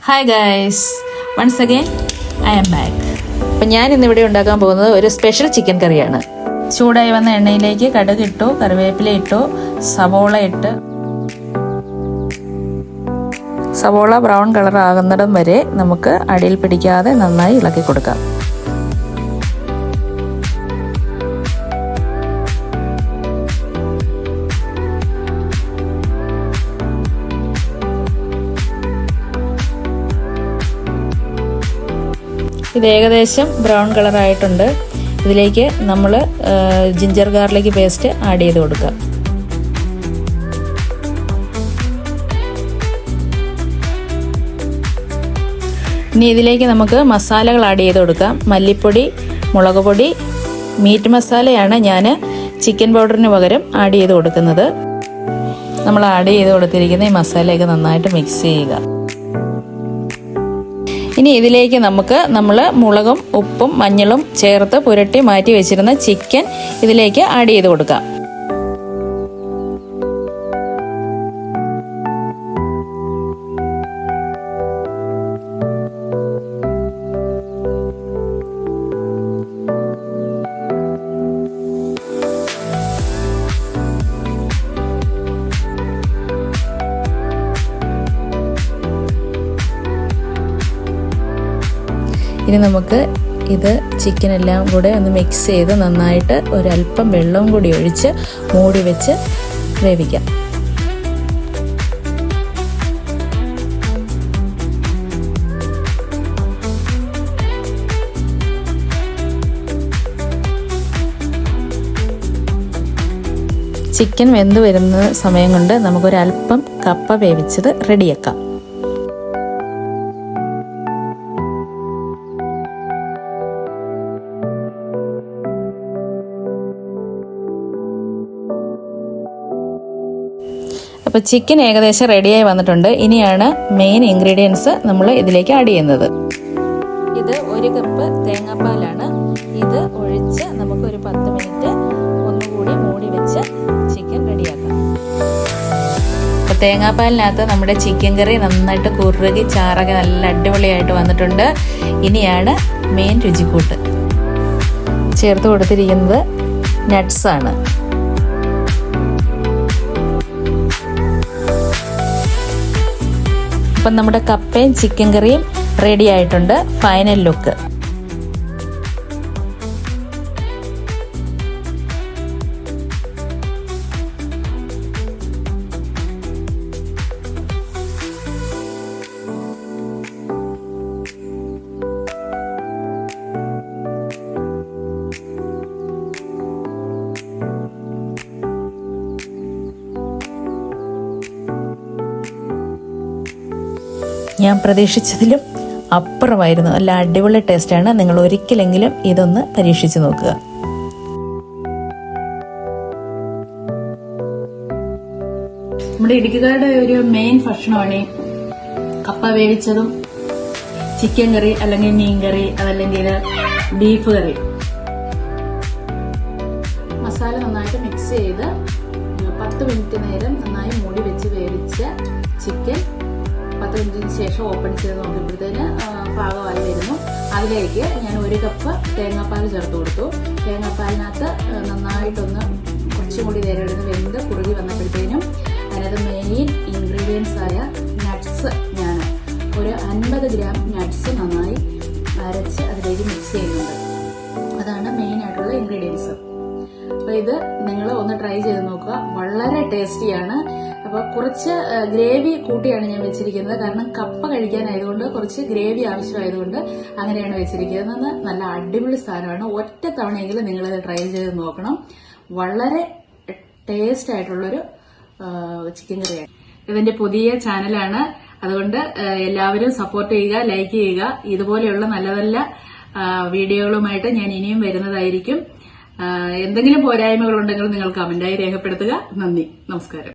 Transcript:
Hi guys, once again I am back. അപ്പം ഞാൻ ഇന്നിവിടെ ഉണ്ടാക്കാൻ പോകുന്നത് ഒരു സ്പെഷ്യൽ ചിക്കൻ കറിയാണ്. ചൂടായി വന്ന എണ്ണയിലേക്ക് കടുക് ഇട്ടു, കറിവേപ്പില ഇട്ടു, സവോള ഇട്ട് സവോള ബ്രൗൺ കളർ ആകുന്നിടം വരെ നമുക്ക് അടിയിൽ പിടിക്കാതെ നന്നായി ഇളക്കി കൊടുക്കാം. ഇത് ഏകദേശം ബ്രൗൺ കളറായിട്ടുണ്ട്. ഇതിലേക്ക് നമ്മൾ ജിഞ്ചർ ഗാർലിക് പേസ്റ്റ് ആഡ് ചെയ്ത് കൊടുക്കുക. ഇനി ഇതിലേക്ക് നമുക്ക് മസാലകൾ ആഡ് ചെയ്ത് കൊടുക്കാം. മല്ലിപ്പൊടി, മുളക് പൊടി, മീറ്റ് മസാലയാണ് ഞാൻ ചിക്കൻ പൗഡറിന് പകരം ആഡ് ചെയ്ത് കൊടുക്കുന്നത്. നമ്മൾ ആഡ് ചെയ്ത് കൊടുത്തിരിക്കുന്ന ഈ മസാലയൊക്കെ നന്നായിട്ട് മിക്സ് ചെയ്യുക. ഇനി ഇതിലേക്ക് നമ്മൾ മുളകും ഉപ്പും മഞ്ഞളും ചേർത്ത് പുരട്ടി മാറ്റി വെച്ചിരുന്ന ചിക്കൻ ഇതിലേക്ക് ആഡ് ചെയ്ത് കൊടുക്കാം. ഇനി നമുക്ക് ഇത് ചിക്കൻ എല്ലാം കൂടെ ഒന്ന് മിക്സ് ചെയ്ത് നന്നായിട്ട് ഒരല്പം വെള്ളവും കൂടി ഒഴിച്ച് മൂടി വെച്ച് വേവിക്കാം. ചിക്കൻ വെന്ത് വരുന്ന സമയം കൊണ്ട് നമുക്കൊരല്പം കപ്പ വേവിച്ചത് റെഡിയാക്കാം. അപ്പോൾ ചിക്കൻ ഏകദേശം റെഡിയായി വന്നിട്ടുണ്ട്. ഇനിയാണ് മെയിൻ ഇൻഗ്രീഡിയൻസ് നമ്മൾ ഇതിലേക്ക് ആഡ് ചെയ്യുന്നത്. ഇത് 1 കപ്പ് തേങ്ങാപ്പാലാണ്. ഇത് ഒഴിച്ച് നമുക്കൊരു 10 മിനിറ്റ് ഒന്നുകൂടി മൂടി വെച്ച് ചിക്കൻ റെഡിയാക്കാം. അപ്പോൾ തേങ്ങാപ്പാലിനകത്ത് നമ്മുടെ ചിക്കൻ കറി നന്നായിട്ട് കുറുകി ചാറൊക്കെ നല്ല അടിപൊളിയായിട്ട് വന്നിട്ടുണ്ട്. ഇനിയാണ് മെയിൻ രുചിക്കൂട്ട്. ചേർത്ത് കൊടുത്തിരിക്കുന്നത് നട്ട്സാണ്. അപ്പം നമ്മുടെ കപ്പയും ചിക്കൻ കറിയും റെഡി ആയിട്ടുണ്ട്. Final look. ഞാൻ പ്രതീക്ഷിച്ചതിലും അപ്പുറമായിരുന്നു. നല്ല അടിപൊളി ടേസ്റ്റാണ്. നിങ്ങൾ ഒരിക്കലെങ്കിലും ഇതൊന്ന് പരീക്ഷിച്ച് നോക്കുക. നമ്മുടെ ഇടുക്കിക്കാരുടെ ഒരു മെയിൻ ഭക്ഷണമാണ് കപ്പ വേവിച്ചതും ചിക്കൻ കറി, അല്ലെങ്കിൽ മീൻ കറി, അതല്ലെങ്കിൽ ബീഫ് കറി. മസാല നന്നായിട്ട് മിക്സ് ചെയ്ത് 10 മിനിറ്റ് നേരം നന്നായി മൂടി വെച്ച് വേവിച്ച ചിക്കൻ 10 മിനിറ്റിന് ശേഷം ഓപ്പൺ ചെയ്ത് നോക്കിയപ്പോഴത്തേന് പാകമായി വരുന്നു. അതിലേക്ക് ഞാൻ 1 കപ്പ് തേങ്ങാപ്പാൽ ചേർത്ത് കൊടുത്തു. തേങ്ങാപ്പാലിനകത്ത് നന്നായിട്ടൊന്ന് കുറച്ചും കൂടി നേരം എടുത്ത് വെന്ത് കുറുകി വന്നപ്പോഴത്തേനും അതിനകത്ത് മെയിൻ ഇൻഗ്രീഡിയൻസ് ആയ നട്ട്സ് ഞാൻ ഒരു 50 ഗ്രാം നട്ട്സ് നന്നായി അരച്ച് അതിലേക്ക് മിക്സ് ചെയ്യുന്നുണ്ട്. അതാണ് മെയിൻ ആയിട്ടുള്ള ഇൻഗ്രീഡിയൻസ്. അപ്പോൾ ഇത് നിങ്ങൾ ഒന്ന് ട്രൈ ചെയ്ത് നോക്കുക. വളരെ ടേസ്റ്റിയാണ്. അപ്പോൾ കുറച്ച് ഗ്രേവി കൂട്ടിയാണ് ഞാൻ വെച്ചിരിക്കുന്നത്. കാരണം കപ്പ കഴിക്കാനായതുകൊണ്ട് കുറച്ച് ഗ്രേവി ആവശ്യമായതുകൊണ്ട് അങ്ങനെയാണ് വെച്ചിരിക്കുന്നത്. നല്ല അടിപൊളി സാധനമാണ്. ഒറ്റ തവണയെങ്കിലും നിങ്ങളിത് ട്രൈ ചെയ്ത് നോക്കണം. വളരെ ടേസ്റ്റ് ആയിട്ടുള്ളൊരു ചിക്കൻ കറിയാണ്. ഇതിന്റെ പുതിയ ചാനലാണ്. അതുകൊണ്ട് എല്ലാവരും സപ്പോർട്ട് ചെയ്യുക, ലൈക്ക് ചെയ്യുക. ഇതുപോലെയുള്ള നല്ല നല്ല വീഡിയോകളുമായിട്ട് ഞാൻ ഇനിയും വരുന്നതായിരിക്കും. എന്തെങ്കിലും പോരായ്മകൾ ഉണ്ടെങ്കിൽ നിങ്ങൾ കമന്റായി രേഖപ്പെടുത്തുക. നന്ദി, നമസ്കാരം.